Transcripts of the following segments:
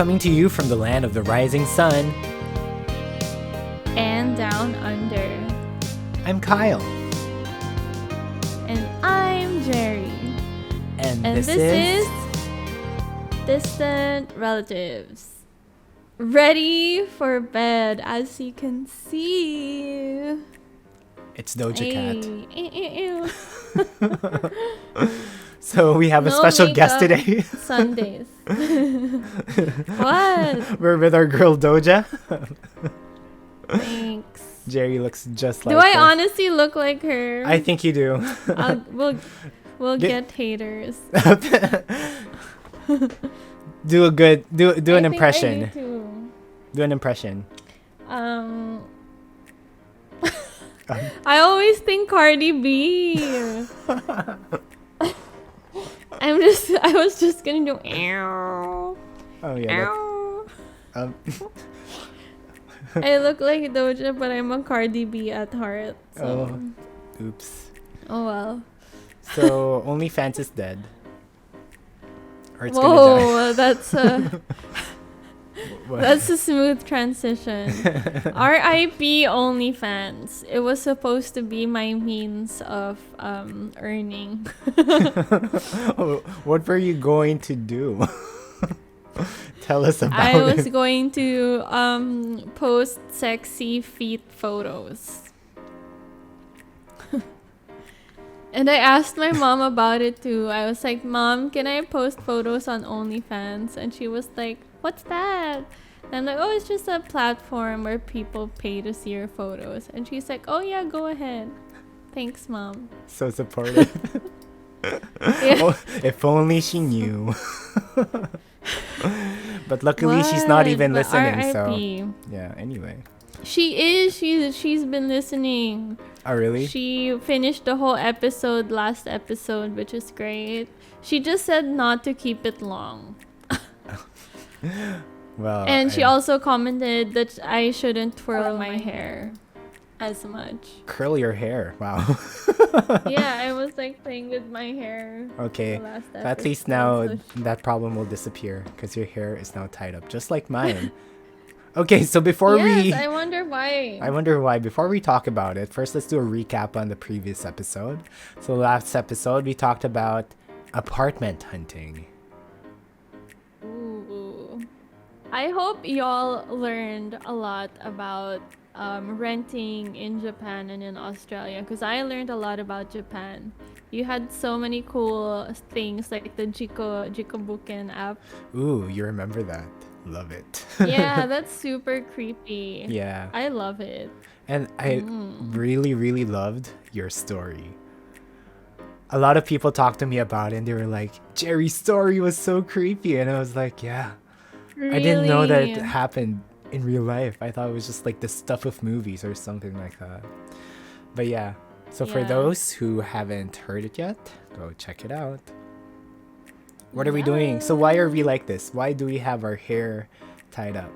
Coming to you from the land of the rising sun and down under. I'm Kyle. And I'm Jeri. And this is Distant Relatives. Ready for bed, as you can see. It's Doja Cat. Ew. So we have a special guest today. Sundays. What? We're with our girl Doja. Thanks. Jeri looks just like her. Do I her. honestly look like her? I think you do. We'll get haters. Do a good do an impression. I need to. Do an impression. I always think Cardi B. I was just gonna do ow. Oh yeah. Ow. I look like Doja, but I'm a Cardi B at heart. So. Oh, oops. Oh well. So OnlyFans is dead. Or it's Whoa, gonna die. that's a smooth transition. R.I.P. OnlyFans. It was supposed to be my means of earning. What were you going to do? Tell us about it. I was going to post sexy feet photos. And I asked my mom about it too. I was like, Mom, can I post photos on OnlyFans? And she was like, what's that? And I'm like, oh, it's just a platform where people pay to see your photos. And she's like, oh yeah, go ahead. Thanks, Mom. So supportive. Yeah. Oh, if only she knew. But luckily she's not even listening. R.I.P. So yeah, anyway. She is. She's been listening. Oh really? She finished the whole last episode, which is great. She just said not to keep it long. Well, and she also commented that I shouldn't twirl my hair as much. Curl your hair. Wow. Yeah, I was like playing with my hair. Okay. At least now that problem will disappear because your hair is now tied up, just like mine. Okay, so before I wonder why. Before we talk about it, first let's do a recap on the previous episode. So last episode we talked about apartment hunting. Ooh. I hope y'all learned a lot about renting in Japan and in Australia, because I learned a lot about Japan. You had so many cool things like the Jikobuken app. Ooh, you remember that. Love it. Yeah, that's super creepy. Yeah. I love it. And I really, really loved your story. A lot of people talked to me about it and they were like, Jeri's story was so creepy. And I was like, yeah. Really? I didn't know that it happened in real life. I thought it was just like the stuff of movies or something like that. But yeah. So for those who haven't heard it yet, go check it out. What are we doing? So why are we like this? Why do we have our hair tied up?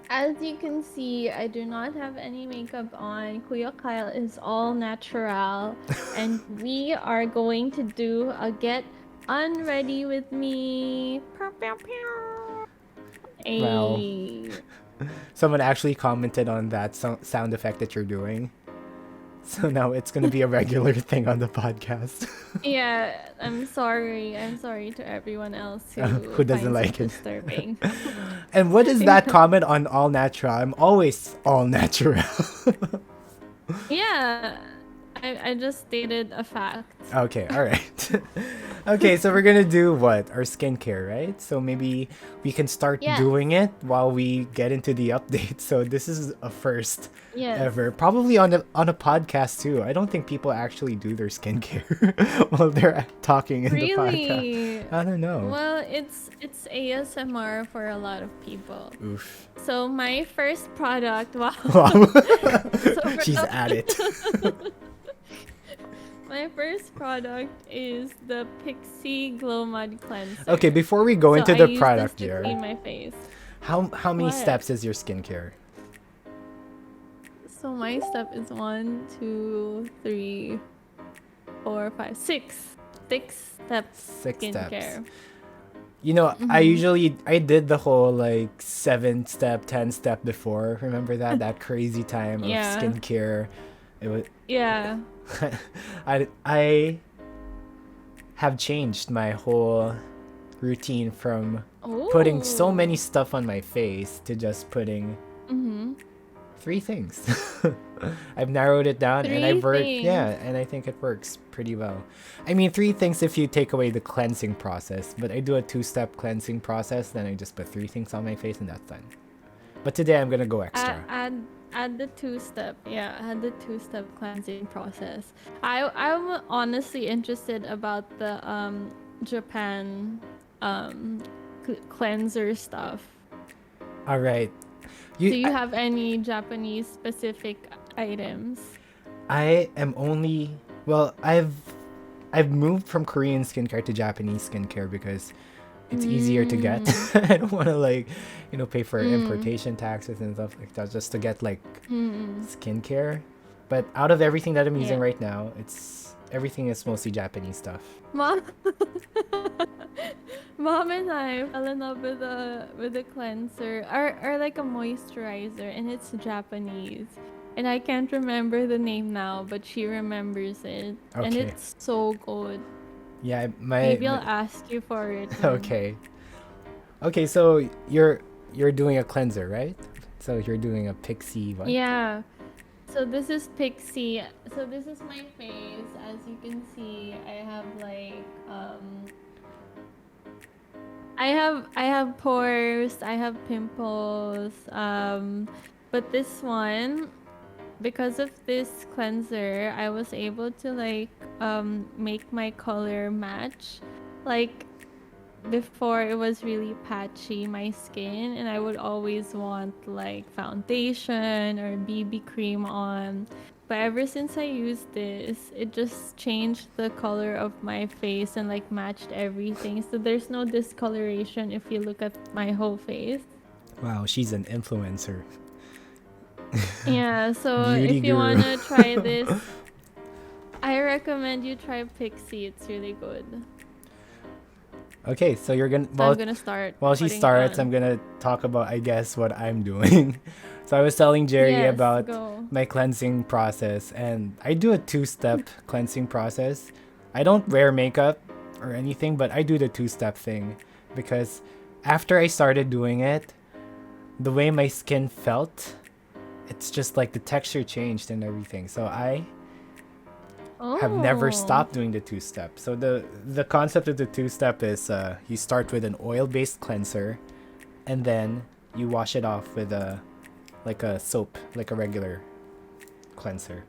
As you can see, I do not have any makeup on. Kuya Kyle is all natural. And we are going to do a get unready with me. Wow. Someone actually commented on that sound effect that you're doing. So now it's going to be a regular thing on the podcast. Yeah, I'm sorry. I'm sorry to everyone else who doesn't like it. Disturbing. And what is that comment on all natural? I'm always all natural. Yeah, I just stated a fact. Okay, all right. Okay, so we're going to do what? Our skincare, right? So maybe we can start doing it while we get into the update. So this is a first ever. Probably on a podcast too. I don't think people actually do their skincare while they're talking in the podcast. I don't know. Well, it's ASMR for a lot of people. Oof. So my first product, wow. She's at it. My first product is the Pixie Glow Mud Cleanser. Okay, before we go into the product, Jeri, clean my face. How many steps is your skincare? So my step is 1, 2, 3, 4, 5, 6. 6 steps. 6 skincare. steps. I did the whole like 7-step, 10-step before. Remember that crazy time of Yeah. skincare. It was Yeah. I have changed my whole routine from putting so many stuff on my face to just putting 3 things. I've narrowed it down and I've worked, and I think it works pretty well. I mean, 3 things if you take away the cleansing process, but I do a 2-step cleansing process, then I just put 3 things on my face and that's done. But today I'm gonna go extra. Add the 2-step, add the 2-step cleansing process. I'm honestly interested about the Japan cleanser stuff. All right. Do you have any Japanese specific items? I am only I've moved from Korean skincare to Japanese skincare because it's easier to get. I don't want to pay for importation taxes and stuff like that just to get skincare. But out of everything that I'm using right now, everything is mostly Japanese stuff. Mom and I fell in love with a cleanser or like a moisturizer, and it's Japanese. And I can't remember the name now, but she remembers it. Okay. And it's so good. Yeah, maybe I'll ask you for it. Okay. Okay, so you're doing a cleanser, right? So you're doing a Pixie what? Yeah. So this is Pixie. So this is my face. As you can see, I have I have pores, I have pimples. But this one, because of this cleanser, I was able to make my color match. Like before, it was really patchy, my skin, and I would always want like foundation or BB cream on. But ever since I used this, it just changed the color of my face and matched everything. So there's no discoloration if you look at my whole face. Wow, she's an influencer. Yeah, so if you want to try this, I recommend you try Pixie. It's really good. Okay, so you're gonna. So I'm gonna start. While she starts, I'm gonna talk about, I guess, what I'm doing. So I was telling Jeri about my cleansing process, and I do a 2-step cleansing process. I don't wear makeup or anything, but I do the 2-step thing because after I started doing it, the way my skin felt, it's just like the texture changed and everything. So I have never stopped doing the 2-step. So the concept of the 2-step is you start with an oil-based cleanser, and then you wash it off with a soap, like a regular cleanser.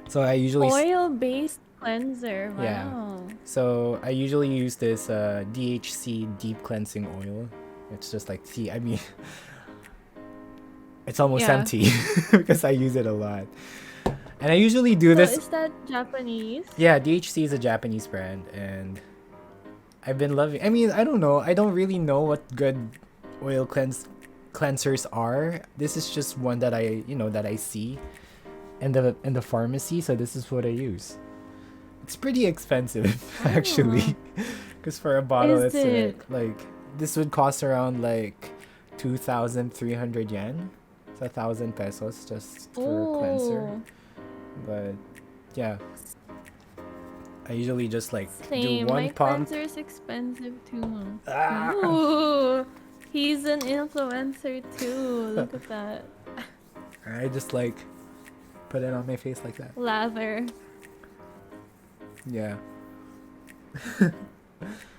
So I usually oil-based cleanser. Wow. Yeah. So I usually use this DHC deep cleansing oil. It's just like tea. I mean, it's almost empty because I use it a lot. And I usually do this. Is that Japanese? Yeah, DHC is a Japanese brand, and I've been loving. I mean, I don't know. I don't really know what good oil cleansers are. This is just one that I see in the pharmacy. So this is what I use. It's pretty expensive actually, because for a bottle it's like this would cost around 2,300 yen. It's 1,000 pesos just for a cleanser. But yeah, I usually just do one my pump. Cleanser is expensive too. Ooh, he's an influencer too. Look at that. I just put it on my face like that. Lather. Yeah.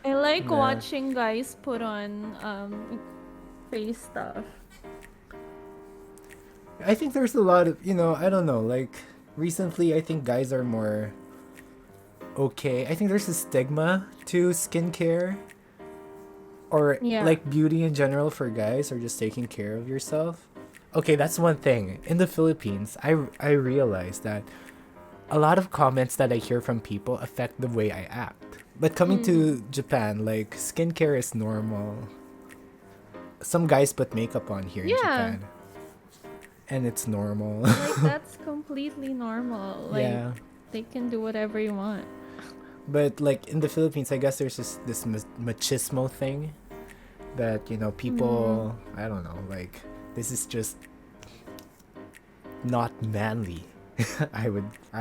I like watching guys put on face stuff. I think there's a lot of, I don't know, recently I think guys are more okay. I think there's a stigma to skincare or beauty in general for guys, or just taking care of yourself. Okay, that's one thing. In the Philippines, I realized that a lot of comments that I hear from people affect the way I act. But coming to Japan, skincare is normal. Some guys put makeup on here in Japan. And it's normal. That's completely normal. They can do whatever you want. But like in the Philippines, I guess there's just this machismo thing that, people, I don't know, like this is just not manly. I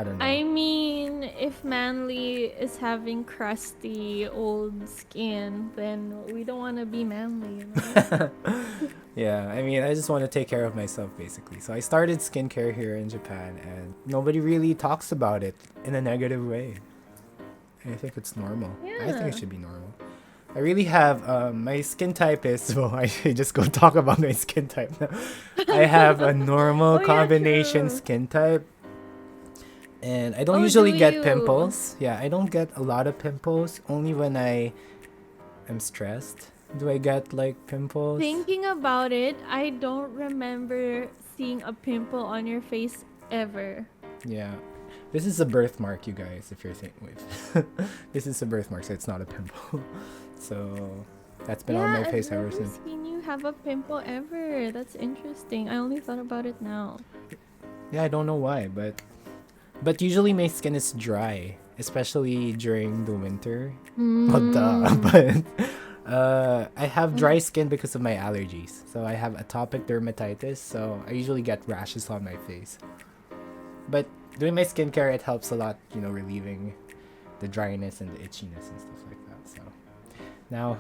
don't know. I mean, if manly is having crusty old skin, then we don't want to be manly, Yeah, I mean, I just want to take care of myself basically. So I started skincare here in Japan, and nobody really talks about it in a negative way. I think it's normal. Yeah. I think it should be normal. I really have my skin type is I should just go talk about my skin type now. I have a normal combination skin type, and I don't usually get pimples. Yeah, I don't get a lot of pimples. Only when I am stressed do I get like pimples. Thinking about it, I don't remember seeing a pimple on your face ever. Yeah. This is a birthmark, you guys, if you're thinking with. This is a birthmark, so it's not a pimple. So that's been on my face ever since. I've never seen you have a pimple ever. That's interesting. I only thought about it now. Yeah, I don't know why, but usually my skin is dry, especially during the winter. But I have dry skin because of my allergies. So I have atopic dermatitis, so I usually get rashes on my face. But doing my skincare, it helps a lot, relieving the dryness and the itchiness and stuff like that. So now,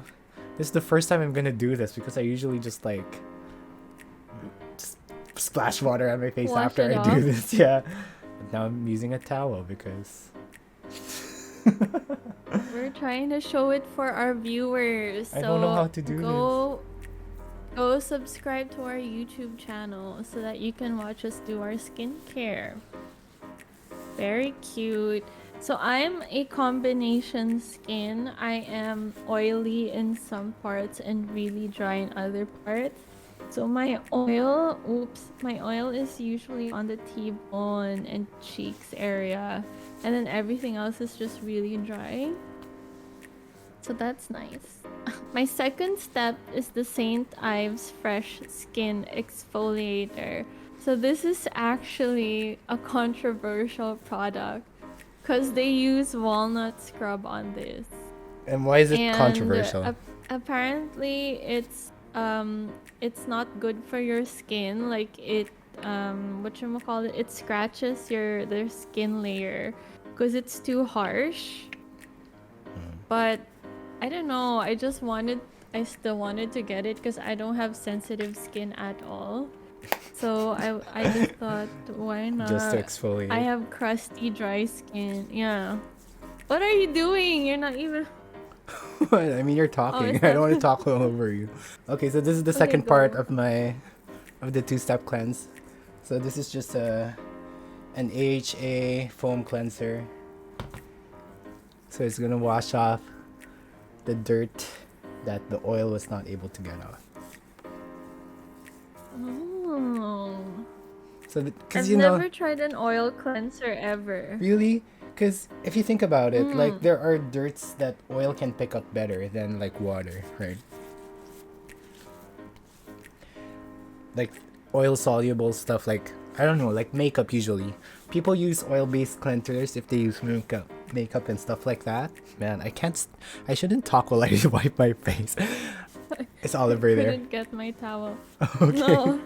this is the first time I'm gonna do this because I usually just splash water on my face after I do this. Yeah. But now I'm using a towel because we're trying to show it for our viewers. I don't know how to do this. Go subscribe to our YouTube channel so that you can watch us do our skincare. Very cute. So I'm a combination skin. I am oily in some parts and really dry in other parts. So my oil is usually on the T-bone and cheeks area. And then everything else is just really dry. So that's nice. My second step is the St. Ives Fresh Skin Exfoliator. So this is actually a controversial product because they use walnut scrub on this. And why is it controversial? Apparently it's not good for your skin. Like it it scratches their skin layer because it's too harsh. But I don't know. I still wanted to get it because I don't have sensitive skin at all. So I just thought, why not? Just to exfoliate. I have crusty, dry skin. Yeah. What are you doing? You're not even... I mean, you're talking. I don't want to talk all over you. Okay, so this is the second part of the two-step cleanse. So this is just an AHA foam cleanser. So it's gonna wash off the dirt that the oil was not able to get off. Oh. So I've never tried an oil cleanser ever. Really? Because if you think about it, like there are dirts that oil can pick up better than like water, right? Like oil soluble stuff, like I don't know, like makeup usually. People use oil-based cleansers if they use makeup and stuff like that. Man, I shouldn't talk while I wipe my face. It's Oliver there. I couldn't get my towel. Okay. No.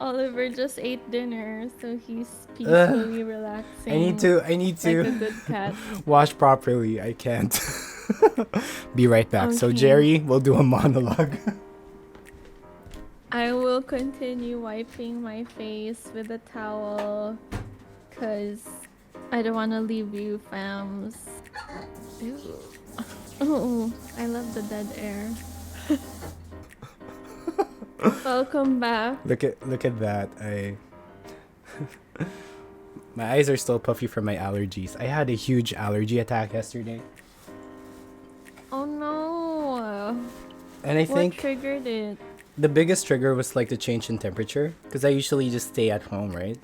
Oliver just ate dinner, so he's peacefully relaxing. I need to like a good cat. Wash properly. I can't. Be right back. Okay. So Jeri will do a monologue. I will continue wiping my face with a towel because I don't want to leave you, fams. Ew. Oh, I love the dead air. Welcome back. Look at that. My eyes are still puffy from my allergies. I had a huge allergy attack yesterday. Oh no. And I think what triggered it? The biggest trigger was like the change in temperature because I usually just stay at home, right?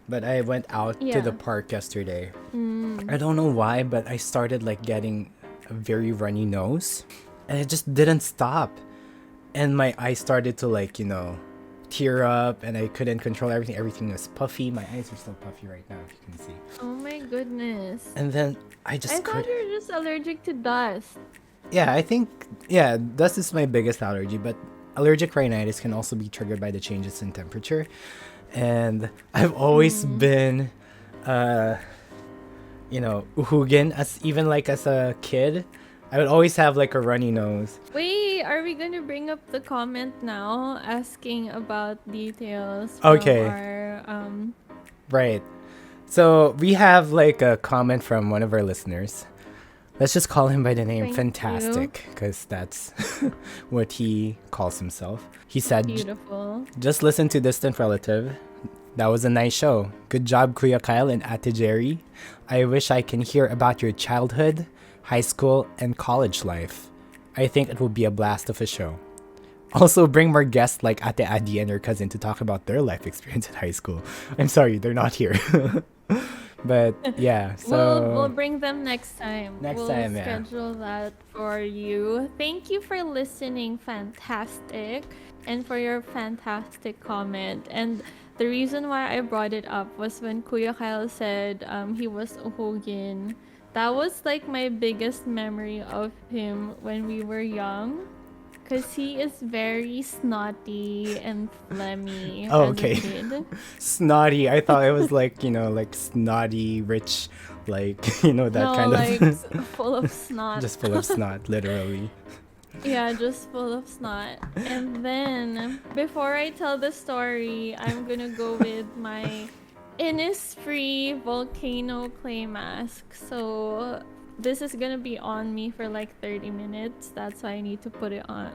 But I went out to the park yesterday. I don't know why, but I started like getting a very runny nose and it just didn't stop. And my eyes started to like, tear up and I couldn't control everything. Everything was puffy. My eyes are still puffy right now, if you can see. Oh my goodness. And then I thought you were just allergic to dust. Yeah, I think, dust is my biggest allergy, but allergic rhinitis can also be triggered by the changes in temperature. And I've always been, uhugin, as a kid. I would always have like a runny nose. Wait, are we gonna bring up the comment now, asking about details Okay. from our, Right. So we have like a comment from one of our listeners. Let's just call him by the name Fantastic, because that's what he calls himself. He said, beautiful. Just listen to Distant Relative. That was a nice show. Good job, Kuya Kyle and Ate Jeri. I wish I can hear about your childhood, high school, and college life. I think it will be a blast of a show. Also, bring more guests like Ate Adi and her cousin to talk about their life experience in high school. I'm sorry, they're not here. But yeah, so we'll bring them next time. We'll schedule that for you. Thank you for listening, Fantastic, and for your fantastic comment. And the reason why I brought it up was when Kuya Kyle said he was uhugin. That was like my biggest memory of him when we were young. Because he is very snotty and phlegmy as a kid. Snotty. I thought it was like, like snotty, rich, like, that full of snot. Just full of snot, literally. Yeah, just full of snot. And then, before I tell the story, I'm gonna go with my Innisfree volcano clay mask. So this is gonna be on me for like 30 minutes. That's why I need to put it on.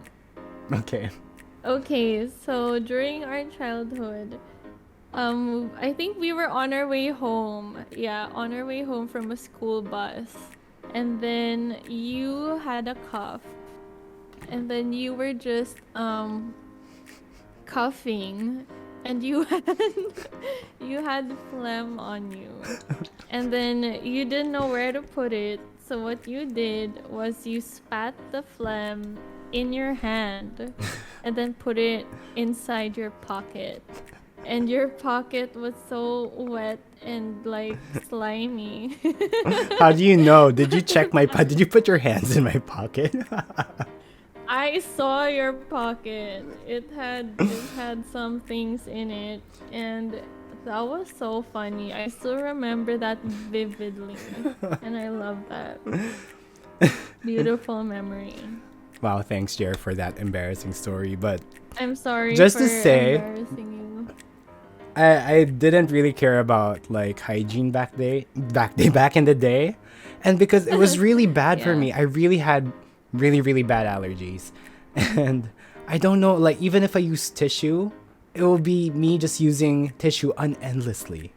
Okay, so during our childhood, I think we were on our way home. Yeah, on our way home from a school bus. And then you had a cough. And then you were just coughing. And you had phlegm on you. And then you didn't know where to put it. So what you did was you spat the phlegm in your hand and then put it inside your pocket. And your pocket was so wet and like slimy. How do you know? Did you check did you put your hands in my pocket? I saw your pocket. It had some things in it, and that was so funny. I still remember that vividly, and I love that. Beautiful memory. Wow, thanks, Jer, for that embarrassing story. But I'm sorry. Just for to say, embarrassing you. I didn't really care about like hygiene back in the day, and because it was really bad for me. I really had really bad allergies, and I don't know, like even if I use tissue, it will be me just using tissue endlessly.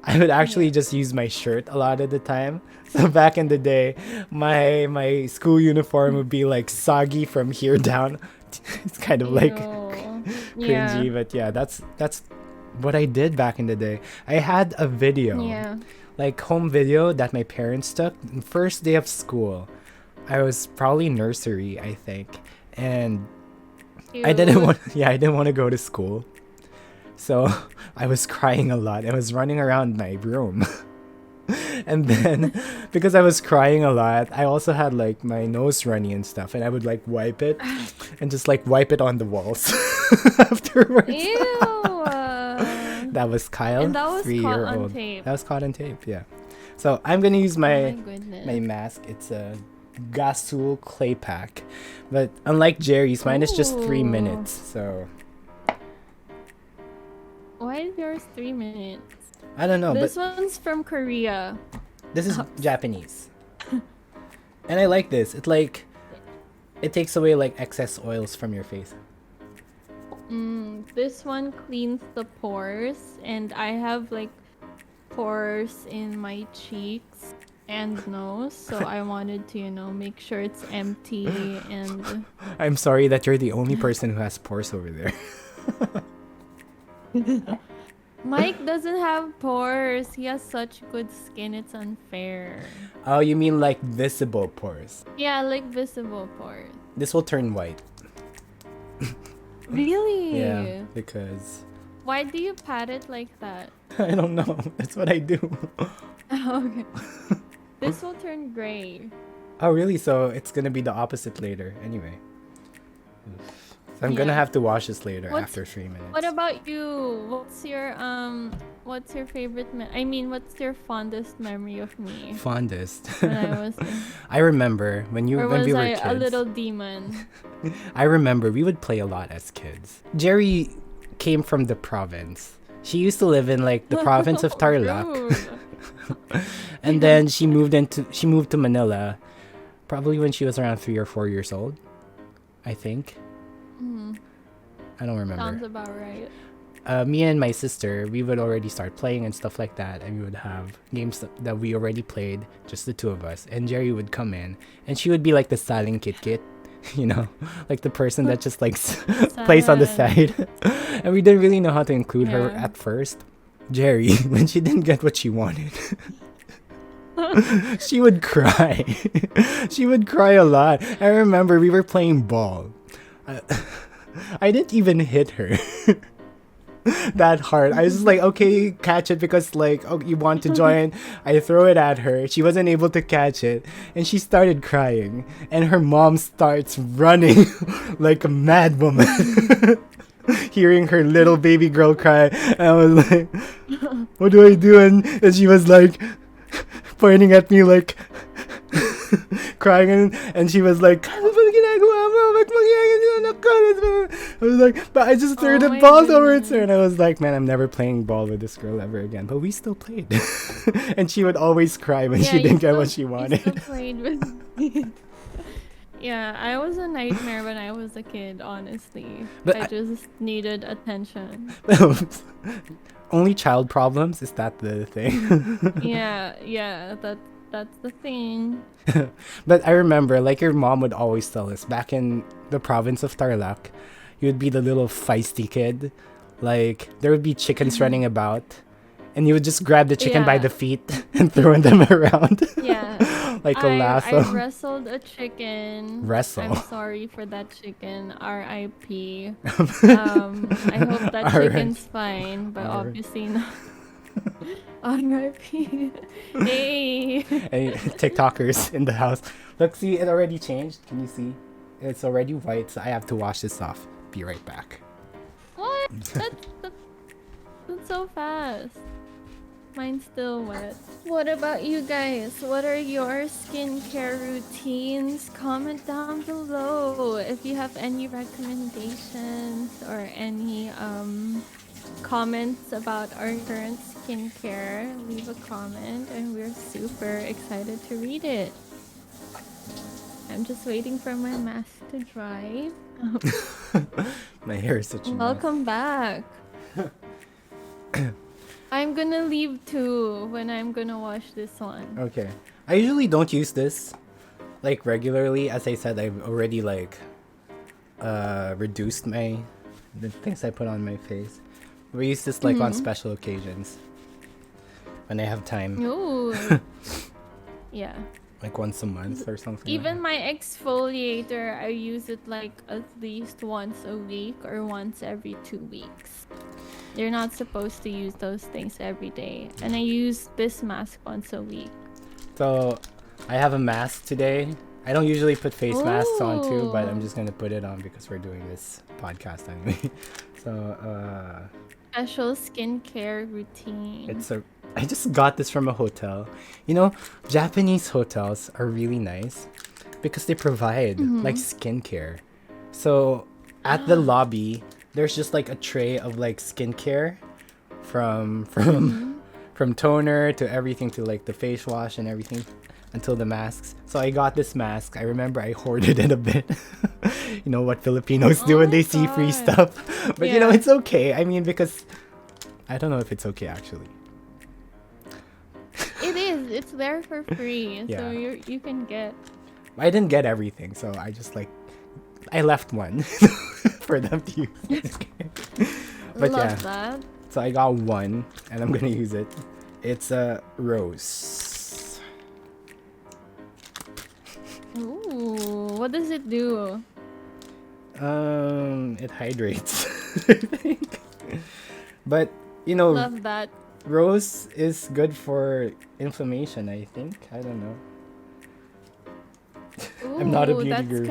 I would actually just use my shirt a lot of the time. So back in the day, my school uniform would be like soggy from here down. It's kind of like cringy, but yeah, that's what I did back in the day. I had a video, like home video that my parents took first day of school. I was probably nursery, I think, and I didn't want to go to school, so I was crying a lot. I was running around my room, and then because I was crying a lot, I also had like my nose runny and stuff, and I would like wipe it, and just like wipe it on the walls afterwards. Ew. That was Kyle, and that was 3-year-old. Caught on tape. That was caught on tape. Yeah. So I'm gonna use my mask. It's a Gasul clay pack, but unlike Jerry's, mine is just 3 minutes. So why is yours 3 minutes? I don't know. This one's from Korea. This is Japanese, and I like this. It takes away like excess oils from your face. This one cleans the pores, and I have like pores in my cheeks and nose, so I wanted to, make sure it's empty. And I'm sorry that you're the only person who has pores over there. Mike doesn't have pores. He has such good skin, it's unfair. Oh, you mean like visible pores? Yeah, like visible pores. This will turn white. Really? Yeah, because Why do you pat it like that? I don't know. That's what I do. Okay. This will turn gray. Oh, really? So it's gonna be the opposite later. Anyway. So I'm gonna have to wash this later after 3 minutes. What about you? What's your favorite what's your fondest memory of me? Fondest. When I was I remember when we were kids. A little demon? I remember we would play a lot as kids. Jeri came from the province. She used to live in like the province of Tarlac. And then she moved to Manila probably when she was around 3 or 4 years old, I think. I don't remember. Sounds about right. Me and my sister, we would already start playing and stuff like that, and we would have games that we already played, just the two of us. And Jeri would come in, and she would be like the silent kit, you know, like the person that just like plays on the side. And we didn't really know how to include her at first. Jeri, when she didn't get what she wanted, she would cry. She would cry a lot. I remember we were playing ball. I didn't even hit her that hard. I was just like, okay, catch it, because like, oh, you want to join. I throw it at her. She wasn't able to catch it, and she started crying, and her mom starts running like a mad woman. Hearing her little baby girl cry, and I was like, what do I do? And she was like pointing at me like crying, and she was like, I was like, but I just threw the ball towards her, and I was like, man, I'm never playing ball with this girl ever again. But we still played. And she would always cry when she didn't get what she wanted. You still played with me. Yeah, I was a nightmare when I was a kid, honestly. But I just needed attention. Only child problems? Is that the thing? Yeah, that's the thing. But I remember, like, your mom would always tell us, back in the province of Tarlac, you'd be the little feisty kid. Like, there would be chickens running about, and you would just grab the chicken by the feet and throwing them around. Yeah. Like a lasso. I wrestled a chicken. Wrestle. I'm sorry for that chicken. R.I.P. I hope that chicken's fine, but obviously not. R.I.P. Hey. Hey, TikTokers in the house. Look, see, it already changed. Can you see? It's already white, so I have to wash this off. Be right back. What? That's so fast. Mine's still wet. What about you guys? What are your skincare routines? Comment down below if you have any recommendations or any comments about our current skincare. Leave a comment and we're super excited to read it. I'm just waiting for my mask to dry. My hair is such a Welcome back. I'm gonna leave too when I'm gonna wash this one. Okay. I usually don't use this like regularly. As I said, I've already like reduced the things I put on my face. We use this like on special occasions when I have time. Ooh. Yeah. Like once a month or something. Even my exfoliator, I use it like at least once a week or once every 2 weeks. You're not supposed to use those things every day. And I use this mask once a week. So I have a mask today. I don't usually put face masks on too, but I'm just gonna put it on because we're doing this podcast anyway. So special skincare routine. I just got this from a hotel. You know, Japanese hotels are really nice because they provide like skincare. So at the lobby, there's just like a tray of like skincare from toner to everything, to like the face wash and everything until the masks. So I got this mask. I remember I hoarded it a bit. You know what Filipinos do when they see free stuff. But you know, it's okay. I mean, because I don't know if it's okay actually. It is. It's there for free. Yeah. So you can get. I didn't get everything, so I just like I left one for them to use. But Love that. So I got one and I'm gonna use it. It's a rose. Ooh, what does it do? It hydrates, I think. But Love that. rose is good for inflammation, I think. I don't know. I'm not a Ooh, beauty guru. that's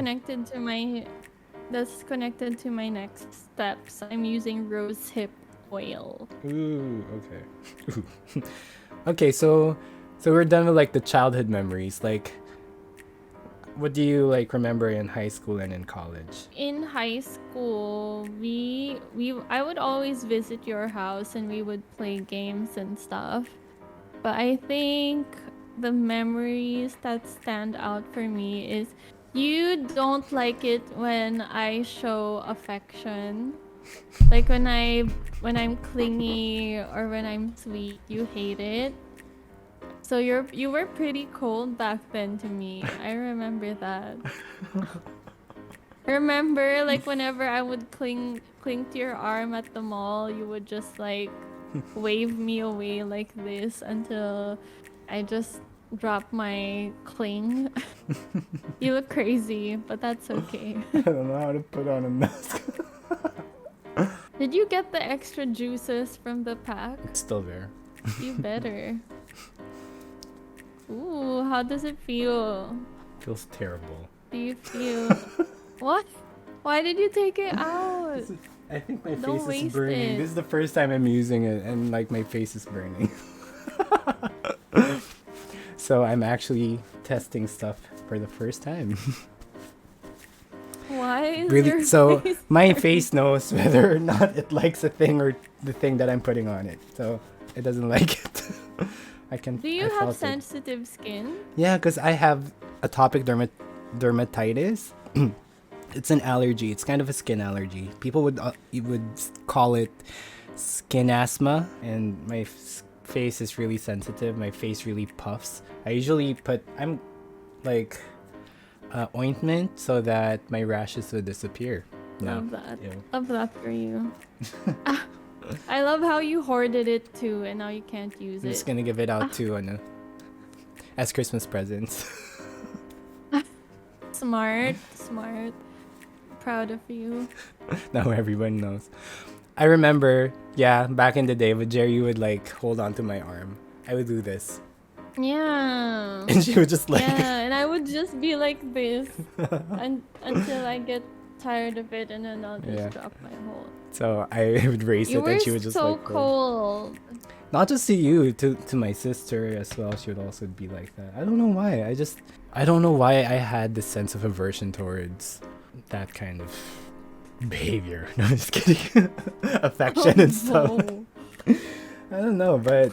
connected to my next steps. I'm using rose hip oil. Ooh, okay. Ooh. Okay, so we're done with like the childhood memories. Like, what do you like remember in high school and in college? In high school, I would always visit your house and we would play games and stuff. But I think the memories that stand out for me is you don't like it when I show affection. Like when I'm clingy or when I'm sweet, you hate it. So you were pretty cold back then to me. I remember that. Remember, like whenever I would cling to your arm at the mall, you would just like wave me away like this until I just drop my cling. You look crazy, but that's okay. I don't know how to put on a mask. Did you get the extra juices from the pack? It's still there. You better. Ooh, how does it feel? Feels terrible. Do you feel what? Why did you take it out? I think my Don't face is waste burning. it. This is the first time I'm using it, and like my face is burning. So I'm actually testing stuff for the first time. Why is Really? your So face my burning? face knows whether or not it likes a thing or the thing that I'm putting on it. So it doesn't like it. Do you I have felt it. sensitive skin? Yeah, because I have atopic dermatitis. It's an allergy. It's kind of a skin allergy. People would you would call it skin asthma, and my face is really sensitive. My face really puffs. I usually put like ointment so that my rashes would disappear. No. Love that. Ew. Love that for you. I love how you hoarded it too, and now you can't use I'm it. just gonna give it out to as Christmas presents. Smart. Proud of you. Now everyone knows. I remember, yeah, back in the day, when Jeri would like hold on to my arm. I would do this, Yeah. and she would just like. Yeah, and I would just be like this until I get tired of it, and then I'll just Yeah. drop my hold. So I would raise You it, were and she would just so like. cold. Not just to you, to my sister as well. She would also be like that. I don't know why. I don't know why I had this sense of aversion towards that kind of behavior. No, I'm just kidding. Affection and stuff. No. I don't know, but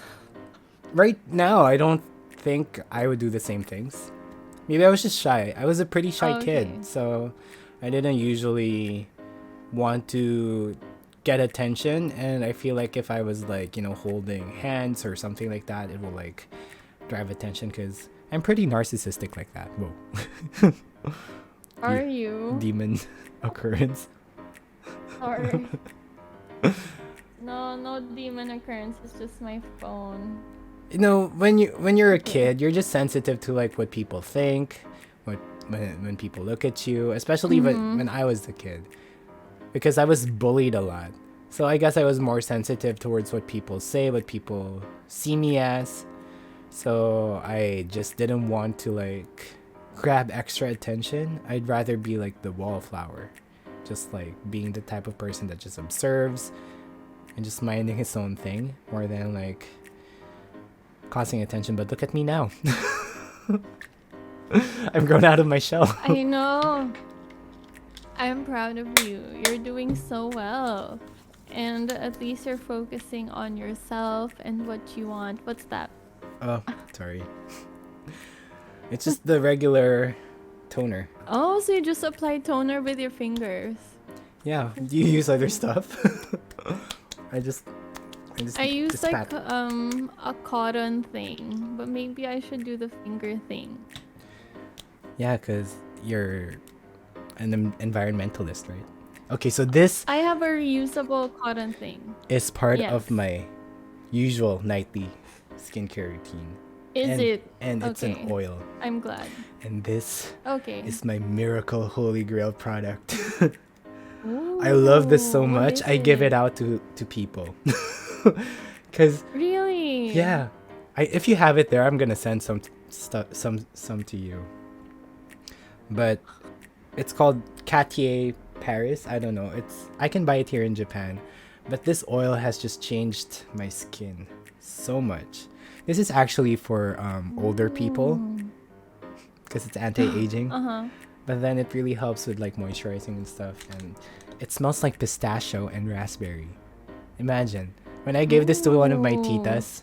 right now I don't think I would do the same things. Maybe I was just shy. I was a pretty shy Okay. kid, so I didn't usually want to get attention, and I feel like if I was like, holding hands or something like that, it will like drive attention because I'm pretty narcissistic like that. Whoa. Are you? Demon occurrence. Sorry. No demon occurrence. It's just my phone. When you're a kid, you're just sensitive to like what people think, when people look at you, especially when I was a kid, because I was bullied a lot. So I guess I was more sensitive towards what people say, what people see me as. So I just didn't want to like grab extra attention. I'd rather be like the wallflower, just like being the type of person that just observes and just minding his own thing more than like causing attention. But look at me now. I'm grown out of my shell. I know. I'm proud of you. You're doing so well. And at least you're focusing on yourself and what you want. What's that? Oh, sorry. It's just the regular toner. Oh, so you just apply toner with your fingers. Yeah, do you use other stuff? I just I use just like pat. a cotton thing, but maybe I should do the finger thing. Yeah, because you're an environmentalist, right? Okay, so this I have a reusable cotton thing. is part Yes. of my usual nightly skincare routine. Is it? And it's an Okay. oil. I'm glad. And this Okay. is my miracle holy grail product. I love this so Ooh, what much. is I give it it? out to people. Cause Really? yeah, if you have it there, I'm gonna send some stuff, some to you. But it's called Cartier Paris. I don't know. I can buy it here in Japan, but this oil has just changed my skin so much. This is actually for older people because it's anti-aging. Uh-huh. But then it really helps with like moisturizing and stuff, and it smells like pistachio and raspberry. Imagine when I gave this to one of my Ooh, titas,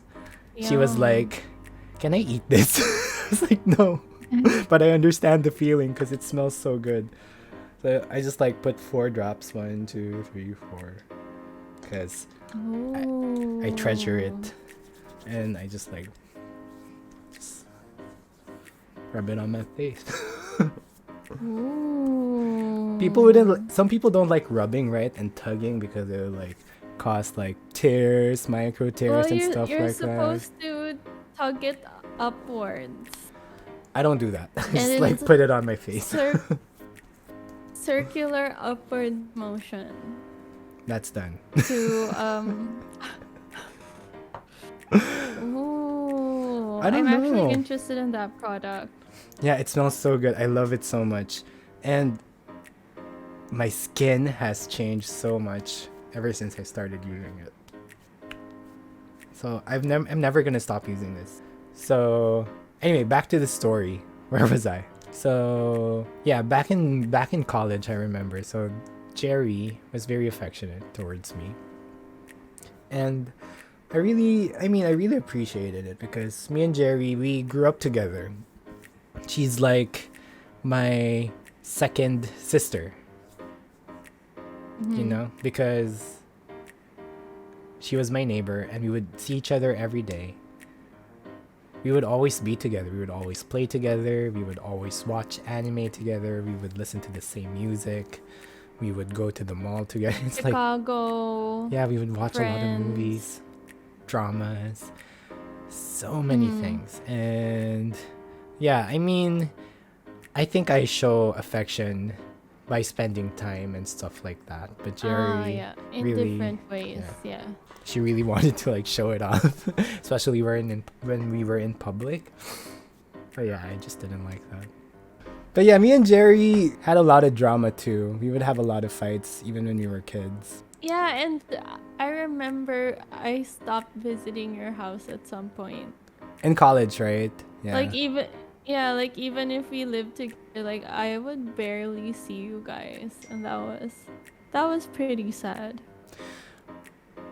she was yum. like, "Can I eat this?" I was like, "No," but I understand the feeling because it smells so good. So I just like put 4 drops, 1, 2, 3, 4, because I treasure Ooh. it, and I just like just rub it on my face. People wouldn't. Some people don't like rubbing, right, and tugging because it would like cause like tears, micro Well, tears, and stuff you're like that. supposed to tug it upwards, I don't do that. I and just then like it's put it on my face. circular upward motion That's done. to Ooh, I don't I'm actually know. interested in that product. Yeah, it smells so good. I love it so much, and my skin has changed so much ever since I started using it. So I'm never gonna stop using this. So anyway, back to the story. Where was I? So yeah, back in college, I remember. So Jerry was very affectionate towards me, and I really appreciated it because me and Jerry, we grew up together. She's like my second sister, Mm-hmm. because she was my neighbor and we would see each other every day. We would always be together. We would always play together. We would always watch anime together. We would listen to the same music. We would go to the mall together. It's like, Chicago, yeah, we would watch a lot of Friends. movies, dramas, so many Mm. things. And yeah, I think I show affection by spending time and stuff like that. But Ah, Jerry yeah, in really, different ways. yeah, Yeah. she really wanted to like show it off, especially when we were in public. But yeah, I just didn't like that. But yeah, me and Jerry had a lot of drama too. We would have a lot of fights even when we were kids. Yeah, and I remember I stopped visiting your house at some point. In college, right? Like Yeah. even yeah, like even if we lived together, like I would barely see you guys, and that was pretty sad.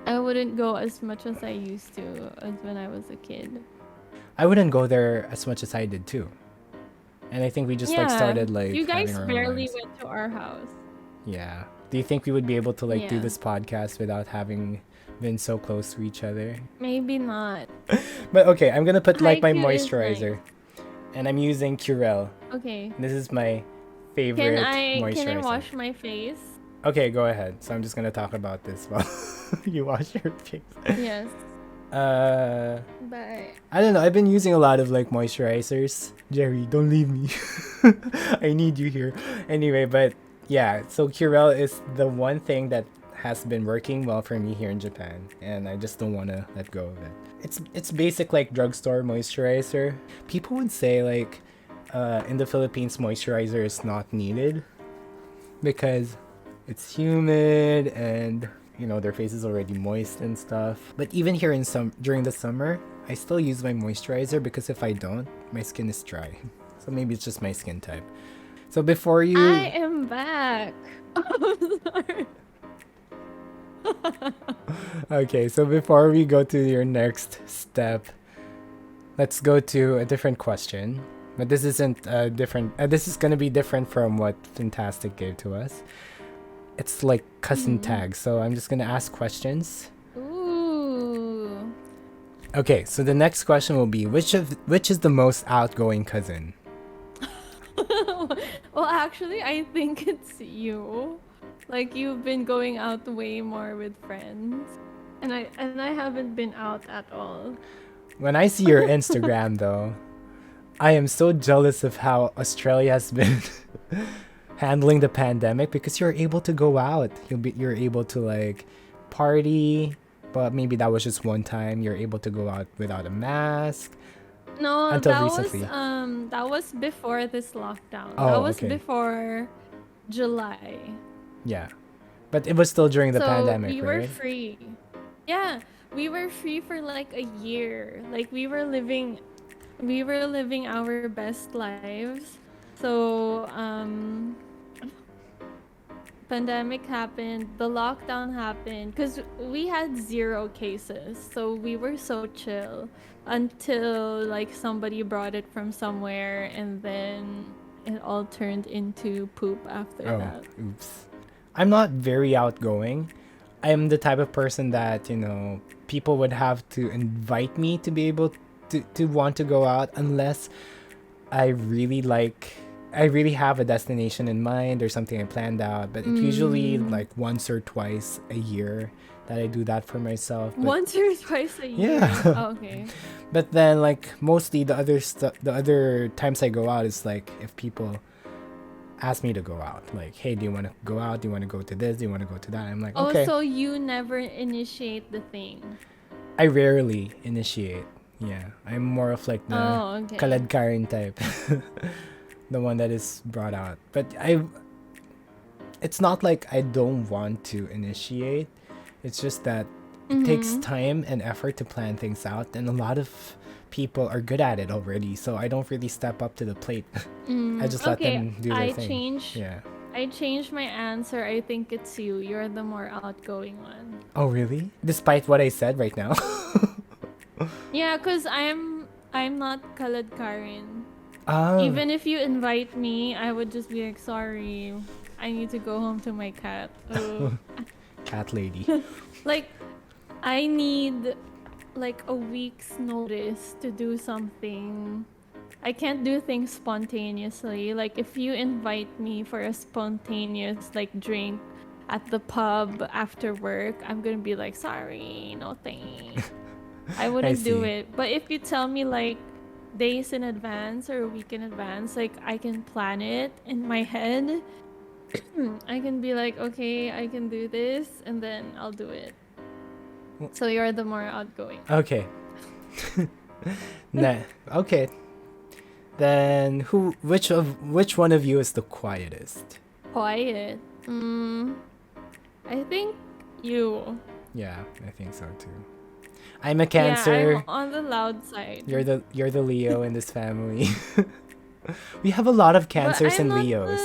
I wouldn't go as much as I used to as when I was a kid. I wouldn't go there as much as I did too. And I think we just like Yeah, started like you having guys our own barely lives. went to our house. Yeah. Do you think we would be able to like do Yeah, this podcast without having been so close to each other? maybe not. But okay, I'm gonna put like my Haiku is nice. moisturizer. And I'm using Curel. Okay. This is my Can favorite I moisturizer. wash my face? Okay, go ahead. So I'm just gonna talk about this while you wash your face. Yes. Uh, But I don't know. I've been using a lot of like moisturizers. Jerry, don't leave me. I need you here. Anyway, but yeah. So Curel is the one thing that has been working well for me here in Japan, and I just don't wanna let go of it. It's basic like drugstore moisturizer. People would say like, in the Philippines, moisturizer is not needed because it's humid and their face is already moist and stuff. But even here during the summer, I still use my moisturizer because if I don't, my skin is dry. So maybe it's just my skin type. So before I you am back. I'm sorry. Okay, so before we go to your next step, let's go to a different question. But this isn't different. This is gonna be different from what Fantastic gave to us. It's like cousin tags. So I'm just gonna ask questions. Ooh. Okay, so the next question will be which is the most outgoing cousin? Well, actually, I think it's you. Like you've been going out way more with friends, and I haven't been out at all. When I see your Instagram though, I am so jealous of how Australia handling the pandemic because you're able to go out. You're able to like party, but maybe that was just one time. You're able to go out without a mask. No, until recently. that was before this lockdown. Oh, that was okay. before July. Yeah. But it was still during the pandemic, we right? were free. Yeah, we were free for like a year. Like we were living our best lives. So, pandemic happened, the lockdown happened because we had 0 cases. So we were so chill until like somebody brought it from somewhere, and then it all turned into poop after that. Oops. I'm not very outgoing. I'm the type of person that, people would have to invite me to be able to want to go out unless I really have a destination in mind or something I planned out. But it's usually like once or twice a year that I do that for myself. But once or twice a year? Yeah. Oh, okay. But then like mostly the other times I go out is like if people ask me to go out, like, hey, do you want to go out? Do you want to go to this? Do you want to go to that? I'm like, okay. Oh, so you never initiate the thing? I rarely initiate. Yeah, I'm more of like the Kalad Karen type. The one that is brought out. But it's not like I don't want to initiate. It's just that it takes time and effort to plan things out, and a lot of people are good at it already, so I don't really step up to the plate. I just let them do their thing. I changed my answer. I think it's you. You're the more outgoing one. Oh, really? Despite what I said right now? Yeah, because I'm not Kalad Karen. Even if you invite me, I would just be like, sorry, I need to go home to my cat. Cat lady. Like, I need like a week's notice to do something. I can't do things spontaneously. Like, if you invite me for a spontaneous like drink at the pub after work, I'm gonna be like, sorry, no thanks. I wouldn't do it. But if you tell me like days in advance or a week in advance, like I can plan it in my head. I can be like, okay, I can do this, and then I'll do it. So you're the more outgoing. Okay. Okay. Then which one of you is the quietest? Quiet. I think you. Yeah, I think so too. I'm a Cancer. Yeah, I'm on the loud side. You're the Leo in this family. We have a lot of Cancers and Leos.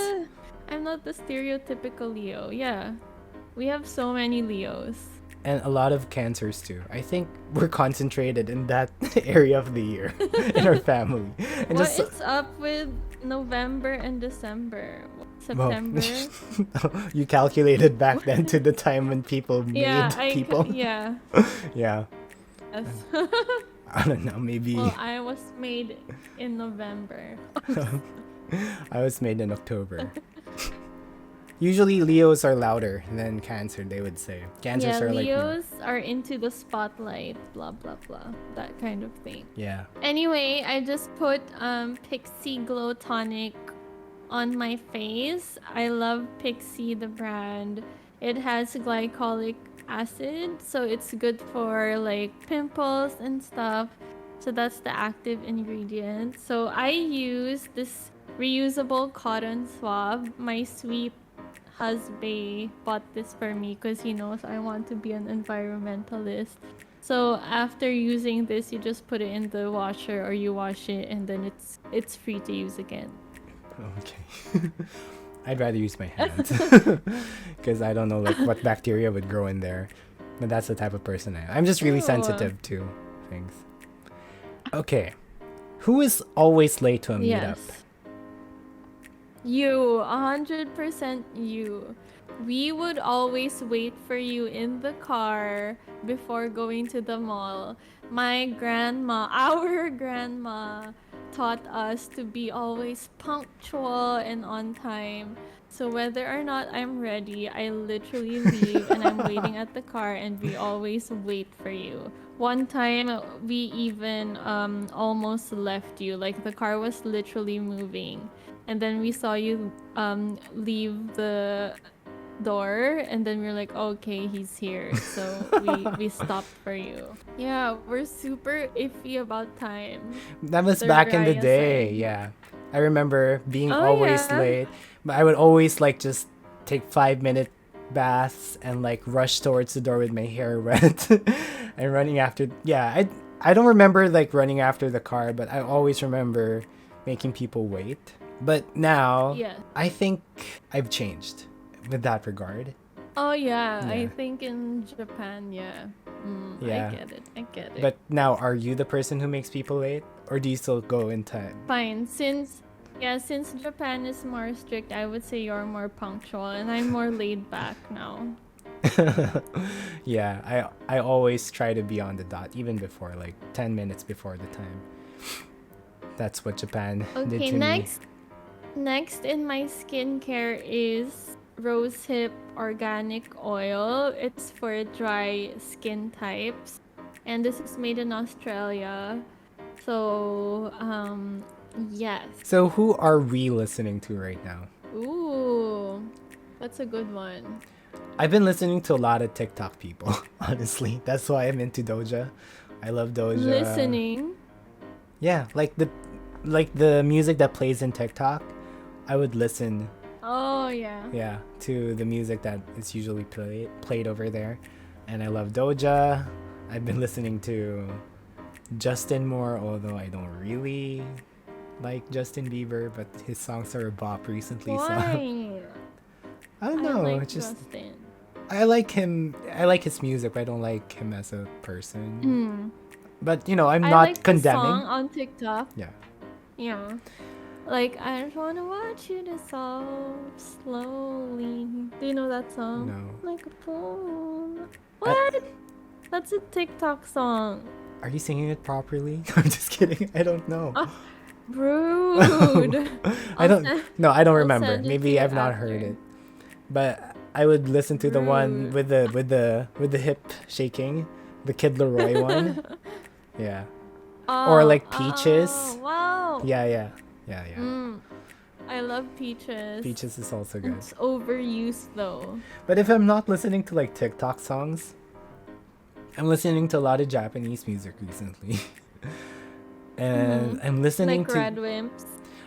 I'm not the stereotypical Leo. Yeah. We have so many Leos. And a lot of Cancers too. I think we're concentrated in that area of the year in our family. And what is up with November and December? September? Well, you calculated back then to the time when people made people? Yeah. Yeah. Yes. I don't know, maybe. Well, I was made in November. I was made in October. Usually Leos are louder than Cancer, they would say. Cancers are Leos are into the spotlight, blah blah blah, that kind of thing. Yeah. Anyway, I just put Pixie Glow Tonic on my face. I love Pixie, the brand. It has glycolic acid, so it's good for like pimples and stuff. So that's the active ingredient. So I use this reusable cotton swab. My sweet husband bought this for me because he knows I want to be an environmentalist. So after using this, you just put it in the washer or you wash it, and then it's free to use again. Okay. I'd rather use my hands because I don't know like what bacteria would grow in there. But that's the type of person I am. I'm just really sensitive to things. Okay. Who is always late to a meetup? You, 100% you. We would always wait for you in the car before going to the mall. My grandma, our grandma, taught us to be always punctual and on time. So whether or not I'm ready, I literally leave and I'm waiting at the car, and we always wait for you. One time we even almost left you, like the car was literally moving. and then we saw you leave the door, and then we are like, okay, he's here, so we stopped for you. Yeah, we're super iffy about time. That was The back in the Raya day. side. Yeah, I remember being Oh always yeah. late, but I would always like just take 5 minute baths and like rush towards the door with my hair wet and running after. Yeah, I don't remember like running after the car, but I always remember making people wait. But now Yeah. I think I've changed with that regard. Oh yeah, I Yeah. think in Japan, yeah. Yeah. I get it. But now, are you the person who makes people late, or do you still go in time? Fine, since Japan is more strict, I would say you're more punctual, and I'm more laid back now. Yeah, I always try to be on the dot, even before, like 10 minutes before the time. That's what Japan did Okay, to me. next in my skincare is rosehip organic oil. It's for dry skin types, and this is made in Australia. So, yes. So who are we listening to right now? Ooh, that's a good one. I've been listening to a lot of TikTok people, honestly. That's why I'm into Doja. I love Doja. Listening. Yeah, like the music that plays in TikTok, I would listen, Oh yeah. yeah, to the music that is usually played over there. And I love Doja. I've been listening to Justin more, although I don't really like Justin Bieber, but his songs are a bop recently, so Why? I don't I know. like It's just Justin. I like him. I like his music, but I don't like him as a person. Mm. But I'm I not like the condemning. song on TikTok. Yeah. Yeah. Like, I just wanna watch you dissolve slowly. Do you know that song? No. Like a phone. I, What? That's a TikTok song. are you singing it properly? I'm just kidding. I don't know. Rude. I don't. No, I don't I'll remember. send it to Maybe you I've not after. heard it. But I would listen to the one Rude. with the hip shaking, the Kid Leroy one. Yeah. Oh, Or like Peaches. oh, wow. Yeah. I love Peaches. Peaches is also good. It's overused though. But if I'm not listening to like TikTok songs, I'm listening to a lot of Japanese music recently. And I'm listening Like to Red Wimps.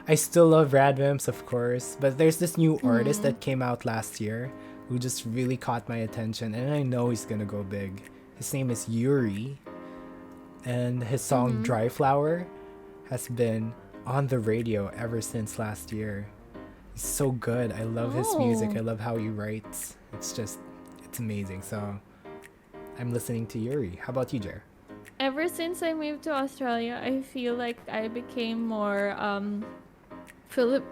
I still love Radwimps, of course, but there's this new artist that came out last year who just really caught my attention, and I know he's gonna go big. His name is Yuri, and his song Dry Flower has been on the radio ever since last year. He's so good. I love his music. I love how he writes. It's amazing. So I'm listening to Yuri. How about you, Jer? Ever since I moved to Australia, I feel like I became more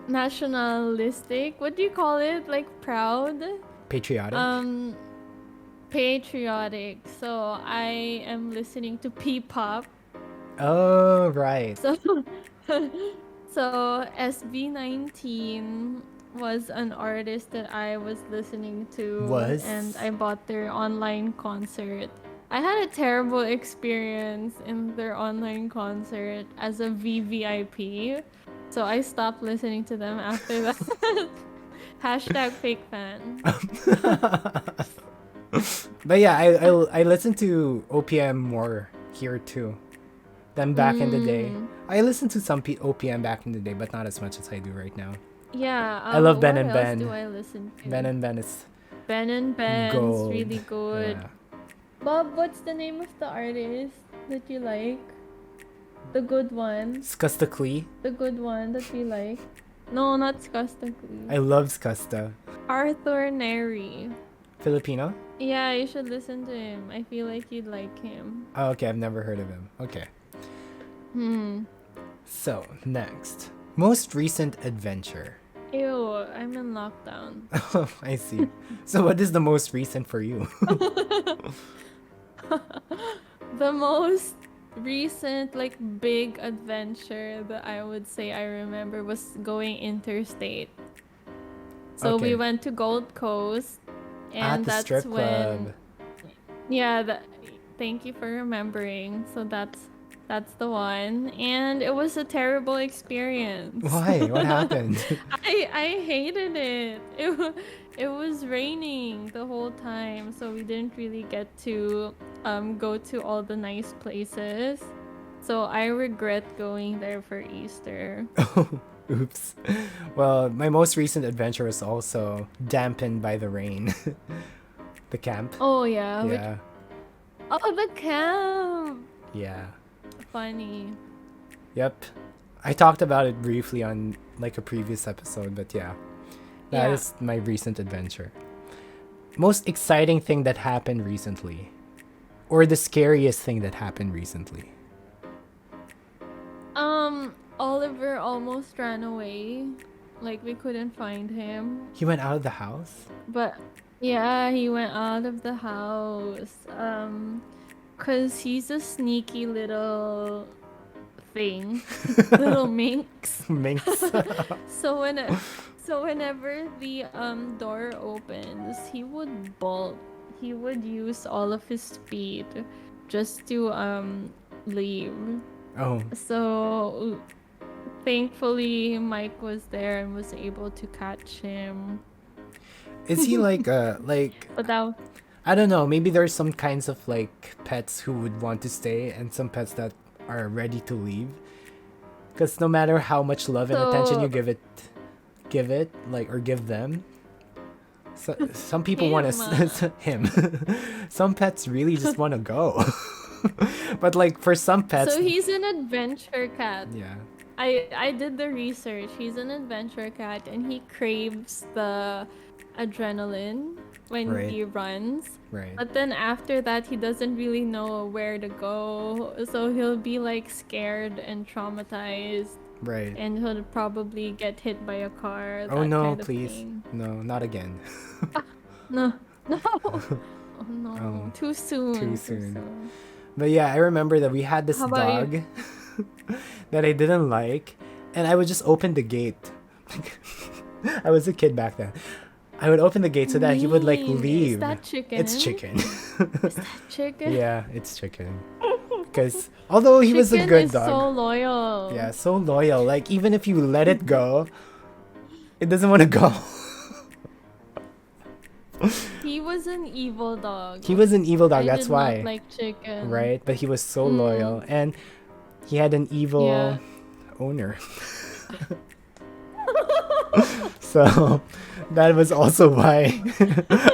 nationalistic. What do you call it? Like proud? Patriotic? Patriotic. So I am listening to P-pop. Oh, right. So SB19 was an artist that I was listening to. And I bought their online concert. I had a terrible experience in their online concert as a VVIP. So I stopped listening to them after that. Hashtag fake fan. But yeah, I listen to OPM more here too than back in the day. I listened to some OPM back in the day, but not as much as I do right now. Yeah. I love Ben and what else Ben. do I listen to? Ben and Ben is Ben and Ben's gold. really good. Yeah. Bob, what's the name of the artist that you like? The good one. Skusta Klee. The good one that you like. No, not Skostakli. I love Skusta. Arthur Neri. Filipino? Yeah, you should listen to him. I feel like you'd like him. Oh, okay, I've never heard of him. Okay. So, next. Most recent adventure. Ew, I'm in lockdown. Oh, I see. So what is the most recent for you? The most recent big adventure that I would say I remember was going interstate. So Okay. we went to Gold Coast, and At the that's strip when club. yeah, thank you for remembering. So that's That's the one. And it was a terrible experience. Why? What happened? I hated it. It was raining the whole time, so we didn't really get to go to all the nice places. So I regret going there for Easter. Oh, oops. Well, my most recent adventure was also dampened by the rain. The camp. Oh yeah. Yeah. Oh, the camp. Yeah. Funny. Yep. I talked about it briefly on like a previous episode, but yeah. That is my recent adventure. Most exciting thing that happened recently. Or the scariest thing that happened recently. Oliver almost ran away. Like, we couldn't find him. He went out of the house? But yeah, he went out of the house. 'Cause he's a sneaky little thing. Little minx. Minx. So whenever the door opens, he would bolt. He would use all of his speed just to leave. Oh. So thankfully Mike was there and was able to catch him. Is he like But that I don't know, maybe there's some kinds of like pets who would want to stay and some pets that are ready to leave. Because no matter how much love and attention you give it like or give them, so, some people want to him. Some pets really just want to go. But like for some pets, so he's an adventure cat. yeah. I did the research. He's an adventure cat and he craves the adrenaline when he runs. Right. But then after that, he doesn't really know where to go. So he'll be like scared and traumatized. Right. And he'll probably get hit by a car. Oh no, kind of please. thing. No, not again. No. Oh no. Oh, Too soon. too soon. But yeah, I remember that we had this dog that I didn't like, and I would just open the gate. I was a kid back then. I would open the gate so that he would like leave. Is that chicken? It's chicken. Is that chicken? Yeah, it's chicken. Because although he was a Chicken good is dog, so loyal. yeah, so loyal. Like even if you let it go, it doesn't want to go. He was an evil dog. He was an evil dog. I That's did why, not like chicken. right? But he was so loyal, and he had an evil owner. So that was also why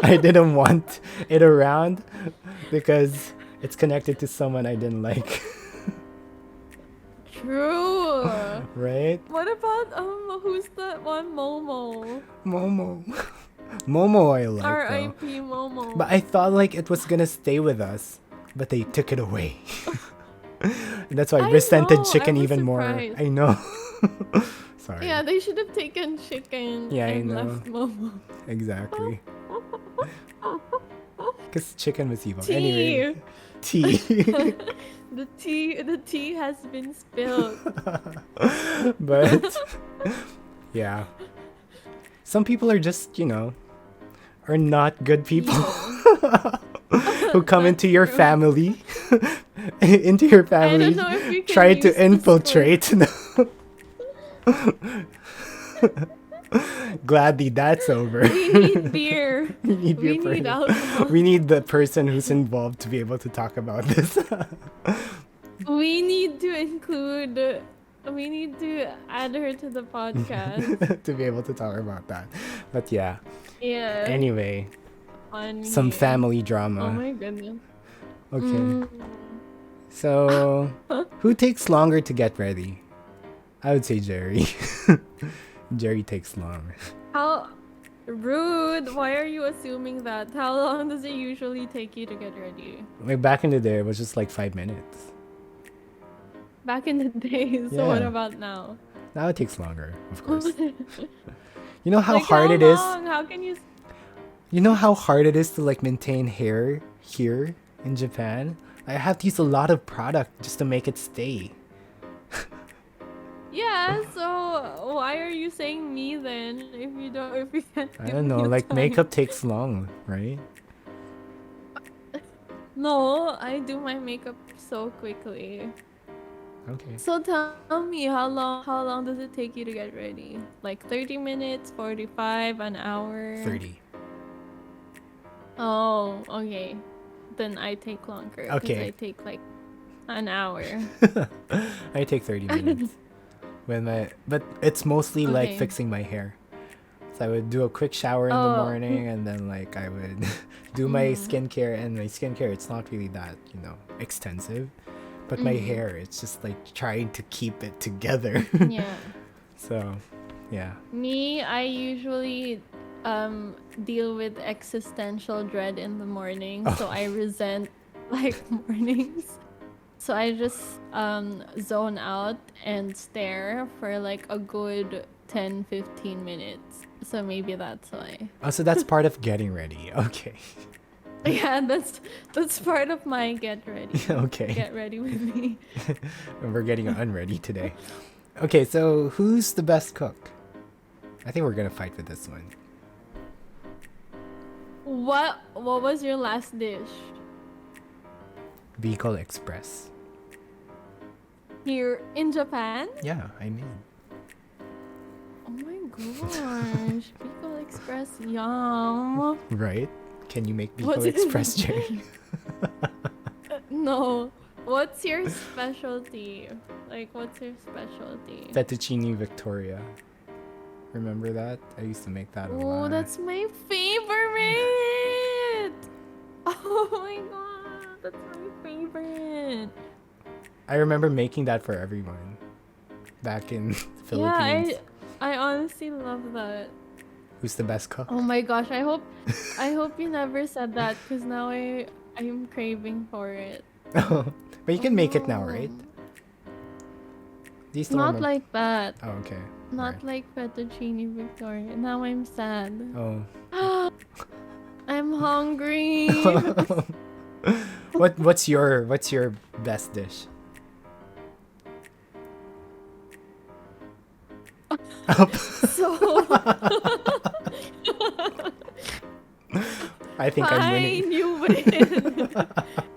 I didn't want it around, because it's connected to someone I didn't like. True. Right? What about who's that one? Momo. Momo I like though. R.I.P. Momo. But I thought like it was gonna stay with us, but they took it away. And that's why I resented chicken even surprised. more. I know. Sorry. Yeah, they should have taken chicken and left Momo. Exactly. Because chicken was evil. Tea. Anyway. Tea. The tea has been spilled. But yeah. Some people are just, are not good people. Who come into your family. Into your family. I don't know if we can try to use infiltrate. Gladly that's over. We need beer. We need beer. We need alcohol. We need the person who's involved to be able to talk about this. We need to add her to the podcast. To be able to talk about that. But yeah. Yeah. Anyway. Funny. Some family drama. Oh my goodness. Okay. So, who takes longer to get ready? I would say Jeri. Jeri takes long. How rude. Why are you assuming that? How long does it usually take you to get ready? Like back in the day, it was just like 5 minutes. Back in the days. So what about now? Now it takes longer, of course. You know how like hard how it is? long? How can you? You know how hard it is to like maintain hair here in Japan? I have to use a lot of product just to make it stay. Yeah, so why are you saying me then if you can't I don't know, like time? makeup takes long, right? No, I do my makeup so quickly. Okay. So tell me, how long does it take you to get ready? Like 30 minutes, 45, an hour? 30. Oh, okay. Then I take longer because I Okay. take like an hour. I take 30 minutes. But it's mostly like Okay. fixing my hair. So I would do a quick shower in the Oh. morning, and then like I would do my Mm-hmm. skincare, and my skincare it's not really that, extensive. But my Mm-hmm. hair, it's just like trying to keep it together. Yeah. So, yeah. Me, I usually deal with existential dread in the morning, so Oh, I resent like mornings. So I just zone out and stare for like a good 10-15 minutes. So maybe that's why. oh, so that's part of getting ready. Okay. Yeah, that's part of my get ready. Okay. Get ready with me. We're getting unready today. Okay, so who's the best cook? I think we're gonna fight with this one. What was your last dish? Bicol Express. Here in Japan? Yeah, I mean. Oh my gosh. Pickle Express, yum. Right? Can you make What's Bicol Express, Jerry? No. What's your specialty? Like, what's your specialty? Fettuccine Victoria. Remember that? I used to make that a Oh, lot. that's my favorite. Oh my god, that's my favorite. I remember making that for everyone back in the Philippines. Yeah, I honestly love that. Who's the best cook? Oh my gosh, I hope you never said that because now I'm craving for it. But you can Oh make it now, no. right? Do you still Not remember? like that. Oh, okay. Not Alright. like fettuccine Victoria. Now I'm sad. Oh. I'm hungry. What's your best dish? So I think I'm winning. fine, you win.